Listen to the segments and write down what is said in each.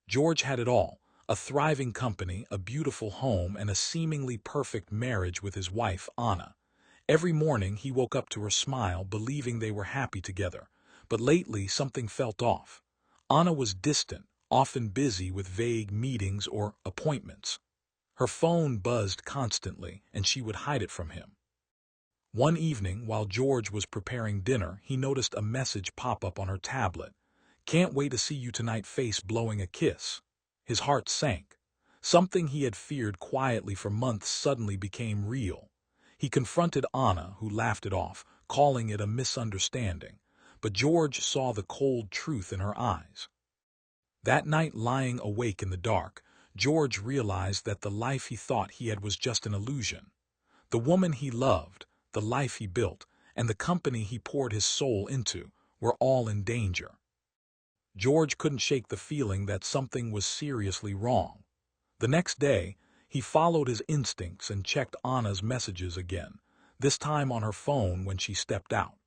George had it all: a thriving company, a beautiful home, and a seemingly perfect marriage with his wife, Anna. Every morning he woke up to her smile, believing they were happy together. But lately something felt off. Anna was distant, often busy with vague meetings or appointments. Her phone buzzed constantly, and she would hide it from him. One evening, while George was preparing dinner, he noticed a message pop up on her tablet. "Can't wait to see you tonight," face blowing a kiss. His heart sank. Something he had feared quietly for months suddenly became real. He confronted Anna, who laughed it off, calling it a misunderstanding. But George saw the cold truth in her eyes. That night, lying awake in the dark, George realized that the life he thought he had was just an illusion. The woman he loved, the life he built, and the company he poured his soul into were all in danger. George couldn't shake the feeling that something was seriously wrong. The next day, he followed his instincts and checked Anna's messages again, this time on her phone when she stepped out.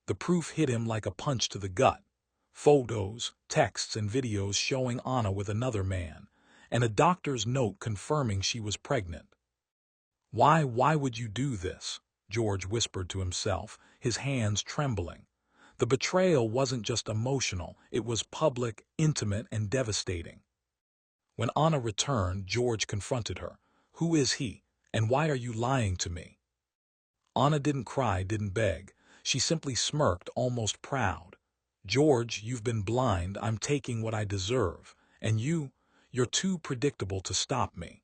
The proof hit him like a punch to the gut. Photos, texts, and videos showing Anna with another man, and a doctor's note confirming she was pregnant. Why would you do this?" George whispered to himself, his hands trembling. The betrayal wasn't just emotional, it was public, intimate, and devastating. When Anna returned, George confronted her. "Who is he, and why are you lying to me?" Anna didn't cry, didn't beg. She simply smirked, almost proud. "George, you've been blind. I'm taking what I deserve. And you're too predictable to stop me."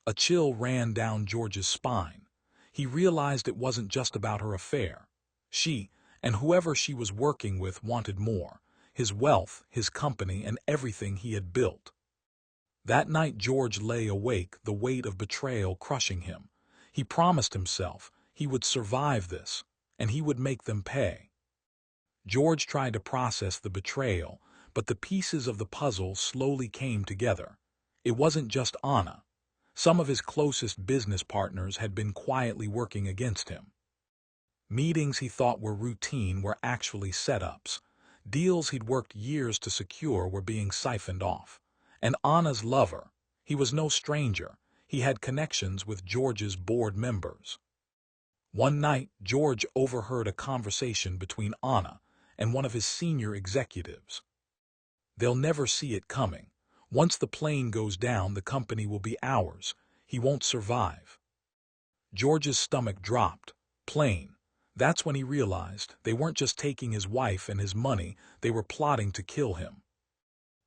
A chill ran down George's spine. He realized it wasn't just about her affair. She, and whoever she was working with, wanted more: his wealth, his company, and everything he had built. That night George lay awake, the weight of betrayal crushing him. He promised himself he would survive this, and he would make them pay. George tried to process the betrayal, but the pieces of the puzzle slowly came together. It wasn't just Anna. Some of his closest business partners had been quietly working against him. Meetings he thought were routine were actually setups. Deals he'd worked years to secure were being siphoned off. And Anna's lover, he was no stranger. He had connections with George's board members. One night, George overheard a conversation between Anna and one of his senior executives. "They'll never see it coming. Once the plane goes down, the company will be ours. He won't survive." George's stomach dropped. Plane. That's when he realized they weren't just taking his wife and his money, they were plotting to kill him.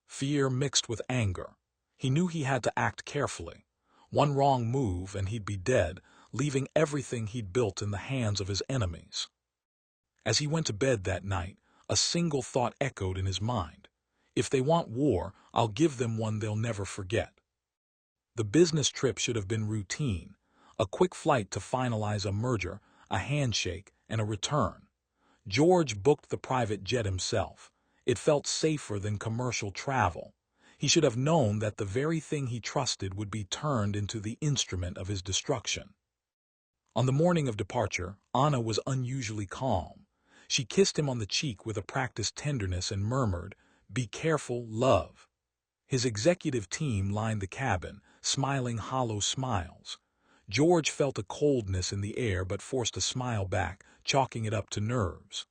Fear mixed with anger. He knew he had to act carefully. One wrong move and he'd be dead, leaving everything he'd built in the hands of his enemies. As he went to bed that night, a single thought echoed in his mind. "If they want war, I'll give them one they'll never forget." The business trip should have been routine: a quick flight to finalize a merger, a handshake, and a return. George booked the private jet himself. It felt safer than commercial travel. He should have known that the very thing he trusted would be turned into the instrument of his destruction. On the morning of departure, Anna was unusually calm. She kissed him on the cheek with a practiced tenderness and murmured, "Be careful, love." His executive team lined the cabin, smiling hollow smiles. George felt a coldness in the air but forced a smile back, chalking it up to nerves.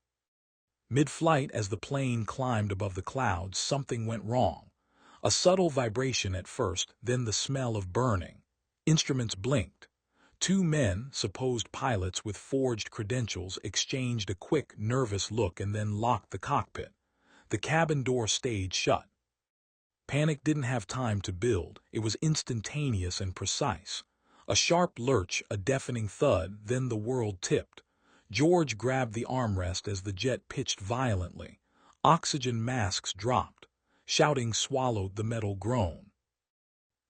Mid-flight, as the plane climbed above the clouds, something went wrong. A subtle vibration at first, then the smell of burning. Instruments blinked. Two men, supposed pilots with forged credentials, exchanged a quick, nervous look and then locked the cockpit. The cabin door stayed shut. Panic didn't have time to build. It was instantaneous and precise. A sharp lurch, a deafening thud, then the world tipped. George grabbed the armrest as the jet pitched violently. Oxygen masks dropped. Shouting swallowed the metal groan.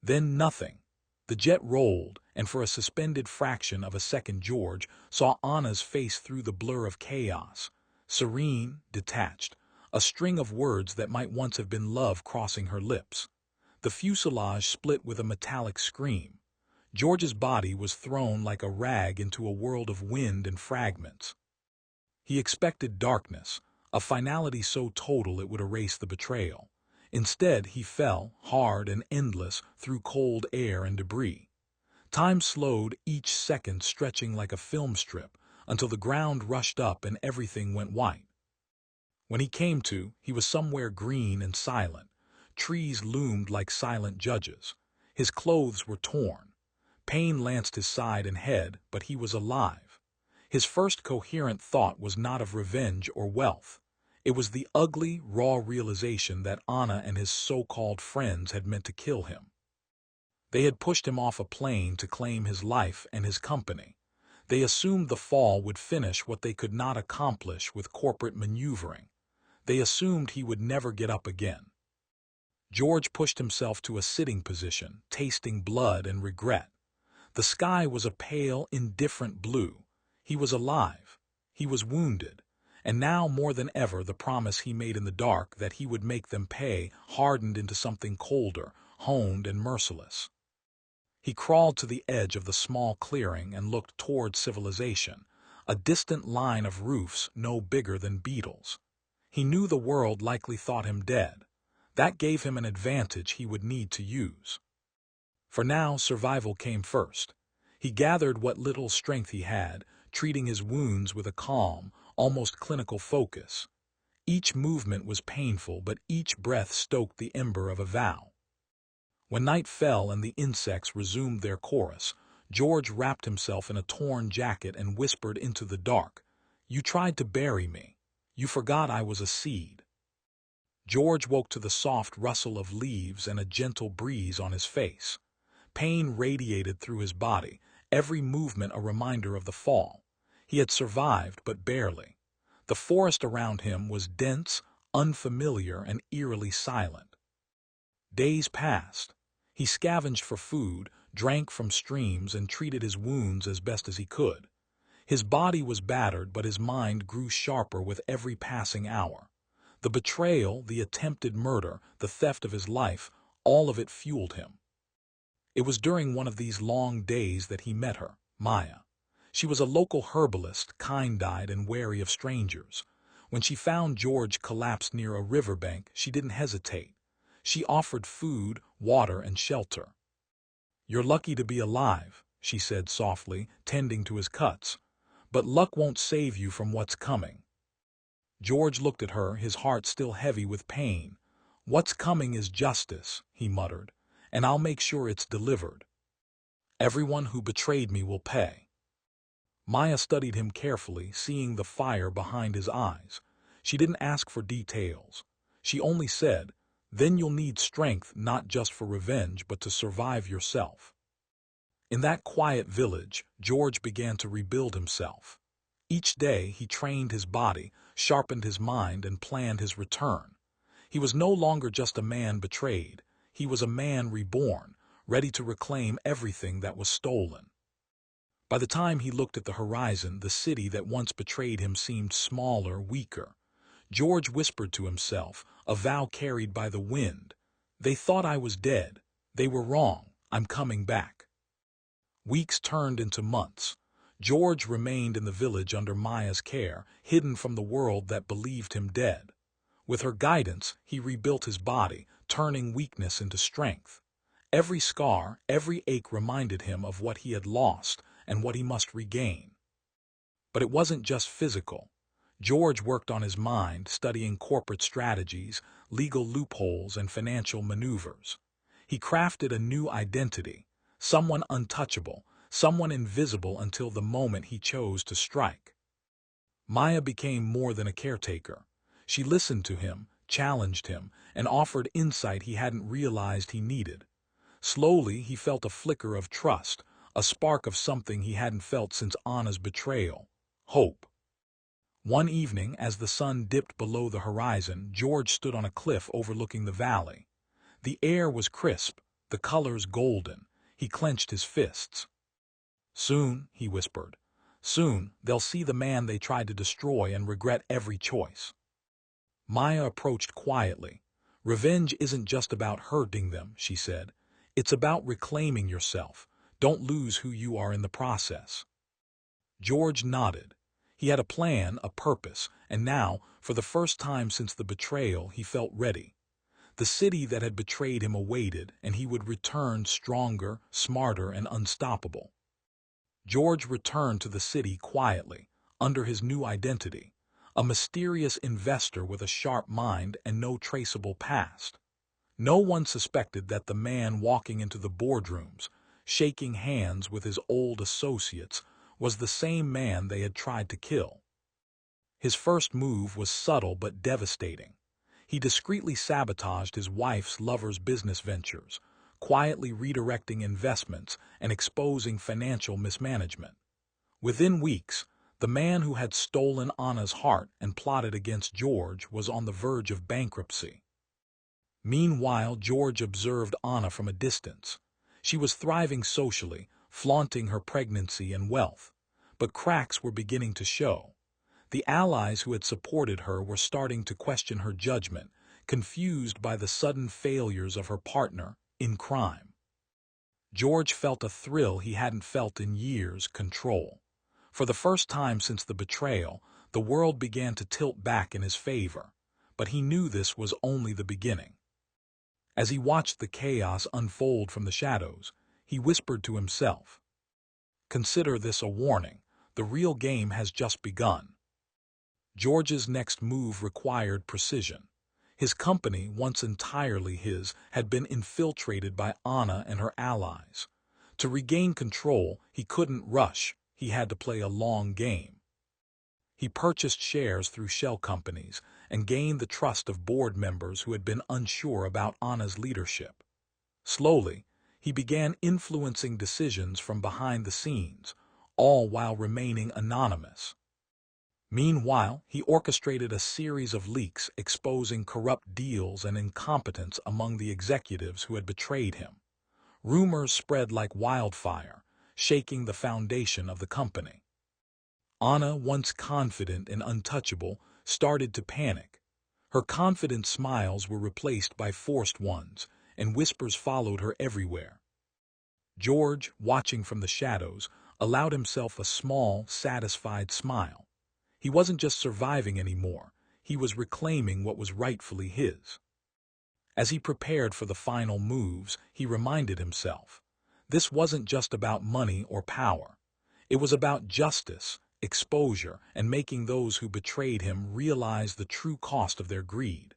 Then nothing. The jet rolled, and for a suspended fraction of a second George saw Anna's face through the blur of chaos. Serene, detached. A string of words that might once have been love crossing her lips. The fuselage split with a metallic scream. George's body was thrown like a rag into a world of wind and fragments. He expected darkness, a finality so total it would erase the betrayal. Instead, he fell, hard and endless, through cold air and debris. Time slowed, each second stretching like a film strip, until the ground rushed up and everything went white. When he came to, he was somewhere green and silent. Trees loomed like silent judges. His clothes were torn. Pain lanced his side and head, but he was alive. His first coherent thought was not of revenge or wealth. It was the ugly, raw realization that Anna and his so-called friends had meant to kill him. They had pushed him off a plane to claim his life and his company. They assumed the fall would finish what they could not accomplish with corporate maneuvering. They assumed he would never get up again. George pushed himself to a sitting position, tasting blood and regret. The sky was a pale, indifferent blue. He was alive. He was wounded. And now, more than ever, the promise he made in the dark that he would make them pay hardened into something colder, honed and merciless. He crawled to the edge of the small clearing and looked toward civilization, a distant line of roofs no bigger than beetles. He knew the world likely thought him dead. That gave him an advantage he would need to use. For now, survival came first. He gathered what little strength he had, treating his wounds with a calm, almost clinical focus. Each movement was painful, but each breath stoked the ember of a vow. When night fell and the insects resumed their chorus, George wrapped himself in a torn jacket and whispered into the dark, "You tried to bury me. You forgot I was a seed." George woke to the soft rustle of leaves and a gentle breeze on his face. Pain radiated through his body, every movement a reminder of the fall. He had survived, but barely. The forest around him was dense, unfamiliar, and eerily silent. Days passed. He scavenged for food, drank from streams, and treated his wounds as best as he could. His body was battered, but his mind grew sharper with every passing hour. The betrayal, the attempted murder, the theft of his life, all of it fueled him. It was during one of these long days that he met her, Maya. She was a local herbalist, kind-eyed and wary of strangers. When she found George collapsed near a riverbank, she didn't hesitate. She offered food, water, and shelter. "You're lucky to be alive," she said softly, tending to his cuts. "But luck won't save you from what's coming." George looked at her, his heart still heavy with pain. "What's coming is justice," he muttered, "and I'll make sure it's delivered. Everyone who betrayed me will pay." Maya studied him carefully, seeing the fire behind his eyes. She didn't ask for details. She only said, "Then you'll need strength not just for revenge, but to survive yourself." In that quiet village, George began to rebuild himself. Each day he trained his body, sharpened his mind, and planned his return. He was no longer just a man betrayed. He was a man reborn, ready to reclaim everything that was stolen. By the time he looked at the horizon, the city that once betrayed him seemed smaller, weaker. George whispered to himself, a vow carried by the wind. "They thought I was dead. They were wrong. I'm coming back." Weeks turned into months. George remained in the village under Maya's care, hidden from the world that believed him dead. With her guidance, he rebuilt his body, turning weakness into strength. Every scar, every ache reminded him of what he had lost and what he must regain. But it wasn't just physical. George worked on his mind, studying corporate strategies, legal loopholes, and financial maneuvers. He crafted a new identity, someone untouchable, someone invisible until the moment he chose to strike. Maya became more than a caretaker. She listened to him, challenged him, and offered insight he hadn't realized he needed. Slowly, he felt a flicker of trust, a spark of something he hadn't felt since Anna's betrayal: hope. One evening, as the sun dipped below the horizon, George stood on a cliff overlooking the valley. The air was crisp, the colors golden. He clenched his fists. "Soon," he whispered, "soon, they'll see the man they tried to destroy and regret every choice." Maya approached quietly. "Revenge isn't just about hurting them," she said. "It's about reclaiming yourself. Don't lose who you are in the process." George nodded. He had a plan, a purpose, and now, for the first time since the betrayal, he felt ready. The city that had betrayed him awaited, and he would return stronger, smarter, and unstoppable. George returned to the city quietly, under his new identity, a mysterious investor with a sharp mind and no traceable past. No one suspected that the man walking into the boardrooms, shaking hands with his old associates, was the same man they had tried to kill. His first move was subtle but devastating. He discreetly sabotaged his wife's lover's business ventures, quietly redirecting investments and exposing financial mismanagement. Within weeks, the man who had stolen Anna's heart and plotted against George was on the verge of bankruptcy. Meanwhile, George observed Anna from a distance. She was thriving socially, flaunting her pregnancy and wealth, but cracks were beginning to show. The allies who had supported her were starting to question her judgment, confused by the sudden failures of her partner in crime. George felt a thrill he hadn't felt in years: control. For the first time since the betrayal, the world began to tilt back in his favor, but he knew this was only the beginning. As he watched the chaos unfold from the shadows, he whispered to himself, "Consider this a warning. The real game has just begun." George's next move required precision. His company, once entirely his, had been infiltrated by Anna and her allies. To regain control, he couldn't rush. He had to play a long game. He purchased shares through shell companies and gained the trust of board members who had been unsure about Anna's leadership. Slowly, he began influencing decisions from behind the scenes, all while remaining anonymous. Meanwhile, he orchestrated a series of leaks exposing corrupt deals and incompetence among the executives who had betrayed him. Rumors spread like wildfire, shaking the foundation of the company. Anna, once confident and untouchable, started to panic. Her confident smiles were replaced by forced ones, and whispers followed her everywhere. George, watching from the shadows, allowed himself a small, satisfied smile. He wasn't just surviving anymore, he was reclaiming what was rightfully his. As he prepared for the final moves, he reminded himself, this wasn't just about money or power. It was about justice, exposure, and making those who betrayed him realize the true cost of their greed.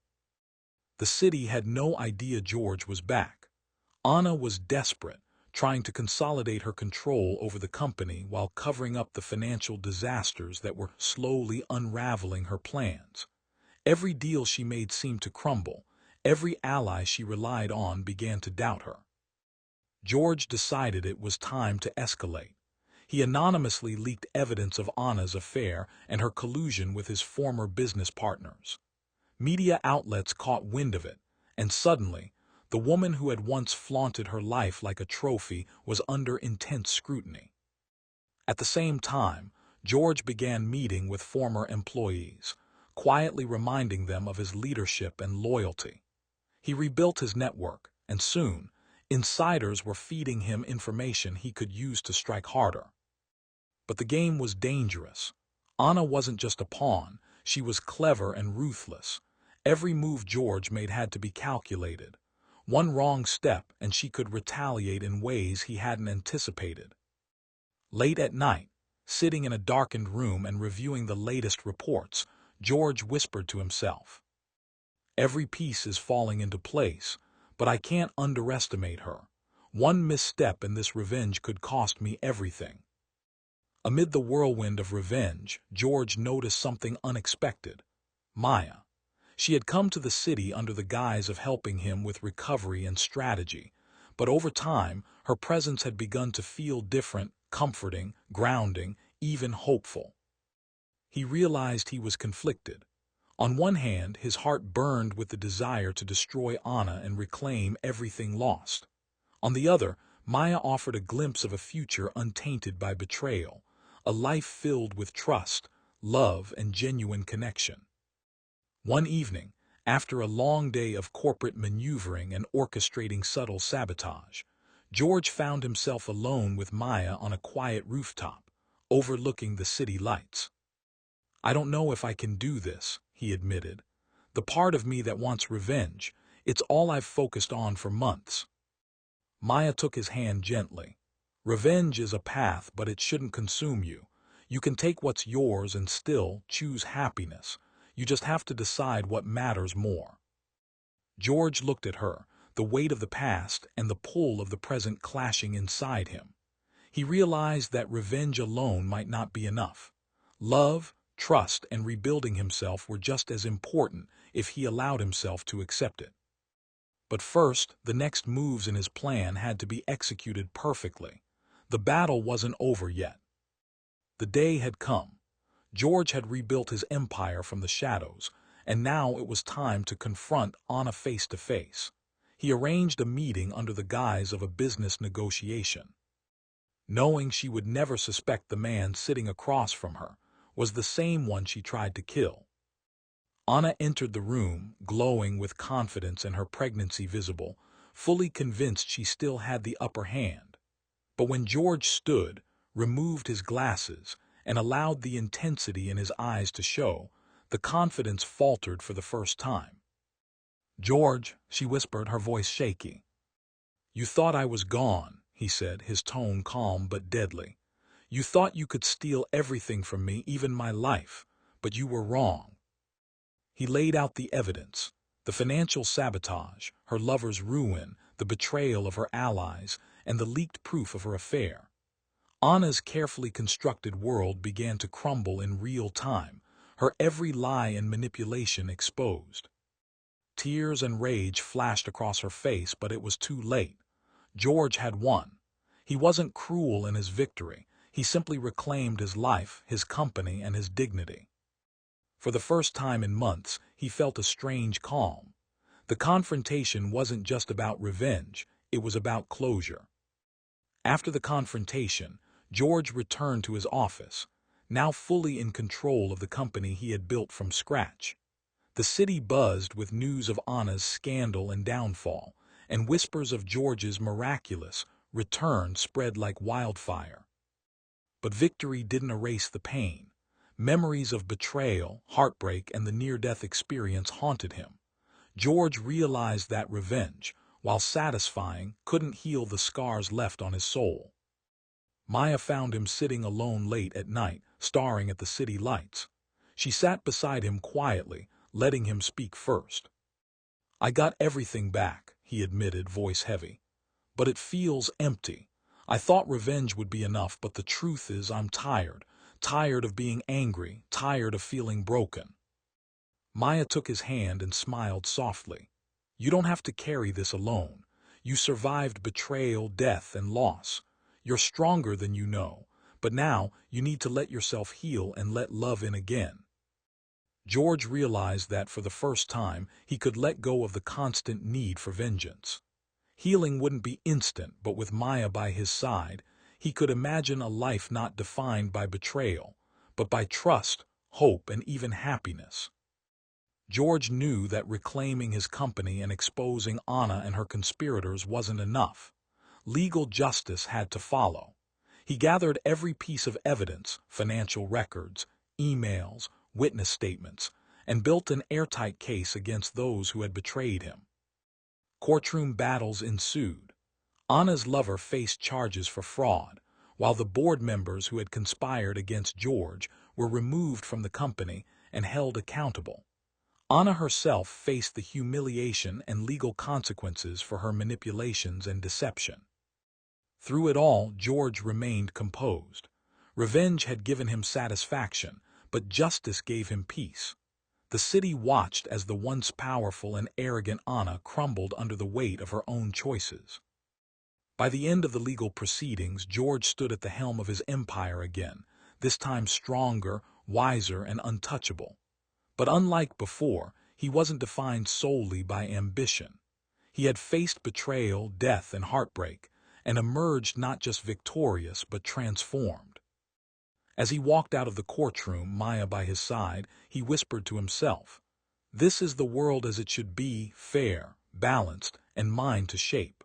The city had no idea George was back. Anna was desperate, trying to consolidate her control over the company while covering up the financial disasters that were slowly unraveling her plans. Every deal she made seemed to crumble. Every ally she relied on began to doubt her. George decided it was time to escalate. He anonymously leaked evidence of Anna's affair and her collusion with his former business partners. Media outlets caught wind of it, and suddenly, the woman who had once flaunted her life like a trophy was under intense scrutiny. At the same time, George began meeting with former employees, quietly reminding them of his leadership and loyalty. He rebuilt his network, and soon, insiders were feeding him information he could use to strike harder. But the game was dangerous. Anna wasn't just a pawn, she was clever and ruthless. Every move George made had to be calculated. One wrong step and she could retaliate in ways he hadn't anticipated. Late at night, sitting in a darkened room and reviewing the latest reports, George whispered to himself, "Every piece is falling into place, but I can't underestimate her. One misstep in this revenge could cost me everything." Amid the whirlwind of revenge, George noticed something unexpected: Maya. She had come to the city under the guise of helping him with recovery and strategy, but over time, her presence had begun to feel different, comforting, grounding, even hopeful. He realized he was conflicted. On one hand, his heart burned with the desire to destroy Anna and reclaim everything lost. On the other, Maya offered a glimpse of a future untainted by betrayal, a life filled with trust, love, and genuine connection. One evening, after a long day of corporate maneuvering and orchestrating subtle sabotage, George found himself alone with Maya on a quiet rooftop, overlooking the city lights. "I don't know if I can do this," he admitted. "The part of me that wants revenge, It's all I've focused on for months." Maya took his hand gently. "Revenge is a path, but it shouldn't consume you. You can take what's yours and still choose happiness. You just have to decide what matters more." George looked at her, the weight of the past and the pull of the present clashing inside him. He realized that revenge alone might not be enough. Love, trust, and rebuilding himself were just as important if he allowed himself to accept it. But first, the next moves in his plan had to be executed perfectly. The battle wasn't over yet. The day had come. George had rebuilt his empire from the shadows, and now it was time to confront Anna face to face. He arranged a meeting under the guise of a business negotiation. Knowing she would never suspect the man sitting across from her was the same one she tried to kill. Anna entered the room, glowing with confidence and her pregnancy visible, fully convinced she still had the upper hand. But when George stood, removed his glasses, and allowed the intensity in his eyes to show, the confidence faltered for the first time. "George," she whispered, her voice shaky. "You thought I was gone," he said, his tone calm but deadly. "You thought you could steal everything from me, even my life, but you were wrong." He laid out the evidence: the financial sabotage, her lover's ruin, the betrayal of her allies, and the leaked proof of her affair. Anna's carefully constructed world began to crumble in real time, her every lie and manipulation exposed. Tears and rage flashed across her face, but it was too late. George had won. He wasn't cruel in his victory. He simply reclaimed his life, his company, and his dignity. For the first time in months, he felt a strange calm. The confrontation wasn't just about revenge, it was about closure. After the confrontation, George returned to his office, now fully in control of the company he had built from scratch. The city buzzed with news of Anna's scandal and downfall, and whispers of George's miraculous return spread like wildfire. But victory didn't erase the pain. Memories of betrayal, heartbreak, and the near-death experience haunted him. George realized that revenge, while satisfying, couldn't heal the scars left on his soul. Maya found him sitting alone late at night, staring at the city lights. She sat beside him quietly, letting him speak first. "I got everything back," he admitted, voice heavy. "But it feels empty. I thought revenge would be enough, but the truth is I'm tired. Tired of being angry, tired of feeling broken." Maya took his hand and smiled softly. "You don't have to carry this alone. You survived betrayal, death, and loss. You're stronger than you know, but now you need to let yourself heal and let love in again." George realized that for the first time he could let go of the constant need for vengeance. Healing wouldn't be instant, but with Maya by his side, he could imagine a life not defined by betrayal, but by trust, hope, and even happiness. George knew that reclaiming his company and exposing Anna and her conspirators wasn't enough. Legal justice had to follow. He gathered every piece of evidence, financial records, emails, witness statements, and built an airtight case against those who had betrayed him. Courtroom battles ensued. Anna's lover faced charges for fraud, while the board members who had conspired against George were removed from the company and held accountable. Anna herself faced the humiliation and legal consequences for her manipulations and deception. Through it all, George remained composed. Revenge had given him satisfaction, but justice gave him peace. The city watched as the once powerful and arrogant Anna crumbled under the weight of her own choices. By the end of the legal proceedings, George stood at the helm of his empire again, this time stronger, wiser, and untouchable. But unlike before, he wasn't defined solely by ambition. He had faced betrayal, death, and heartbreak, and emerged not just victorious but transformed. As he walked out of the courtroom, Maya by his side, he whispered to himself, "This is the world as it should be, fair, balanced, and mine to shape."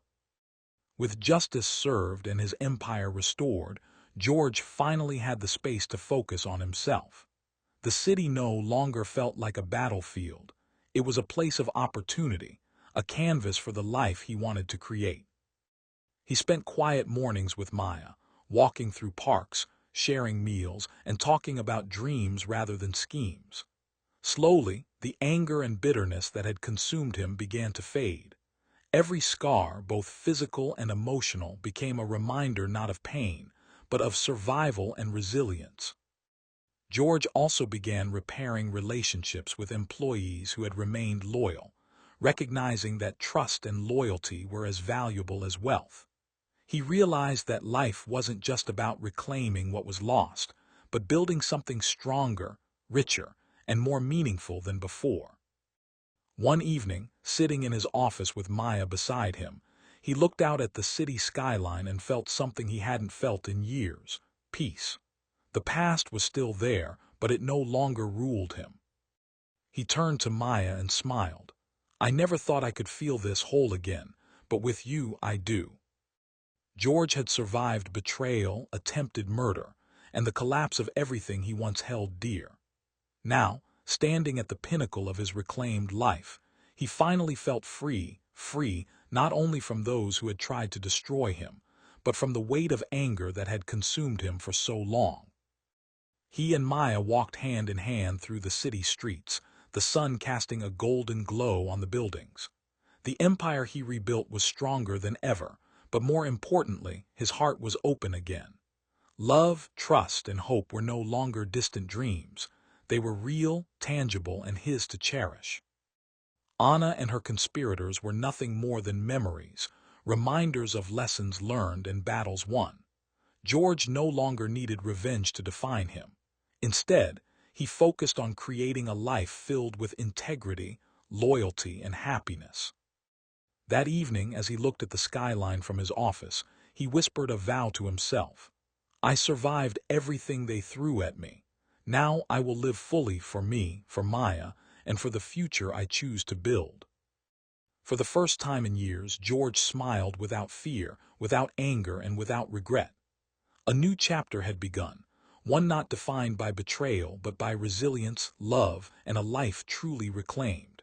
With justice served and his empire restored, George finally had the space to focus on himself. The city no longer felt like a battlefield. It was a place of opportunity, a canvas for the life he wanted to create. He spent quiet mornings with Maya, walking through parks, sharing meals, and talking about dreams rather than schemes. Slowly, the anger and bitterness that had consumed him began to fade. Every scar, both physical and emotional, became a reminder not of pain, but of survival and resilience. George also began repairing relationships with employees who had remained loyal, recognizing that trust and loyalty were as valuable as wealth. He realized that life wasn't just about reclaiming what was lost, but building something stronger, richer, and more meaningful than before. One evening, sitting in his office with Maya beside him, he looked out at the city skyline and felt something he hadn't felt in years: peace. The past was still there, but it no longer ruled him. He turned to Maya and smiled. "I never thought I could feel this whole again, but with you I do." George had survived betrayal, attempted murder, and the collapse of everything he once held dear. Now, standing at the pinnacle of his reclaimed life, he finally felt free not only from those who had tried to destroy him, but from the weight of anger that had consumed him for so long. He and Maya walked hand in hand through the city streets, the sun casting a golden glow on the buildings. The empire he rebuilt was stronger than ever, but more importantly, his heart was open again. Love, trust, and hope were no longer distant dreams. They were real, tangible, and his to cherish. Anna and her conspirators were nothing more than memories, reminders of lessons learned and battles won. George no longer needed revenge to define him. Instead, he focused on creating a life filled with integrity, loyalty, and happiness. That evening, as he looked at the skyline from his office, he whispered a vow to himself. "I survived everything they threw at me. Now I will live fully for me, for Maya, and for the future I choose to build." For the first time in years, George smiled without fear, without anger, and without regret. A new chapter had begun, one not defined by betrayal but by resilience, love, and a life truly reclaimed.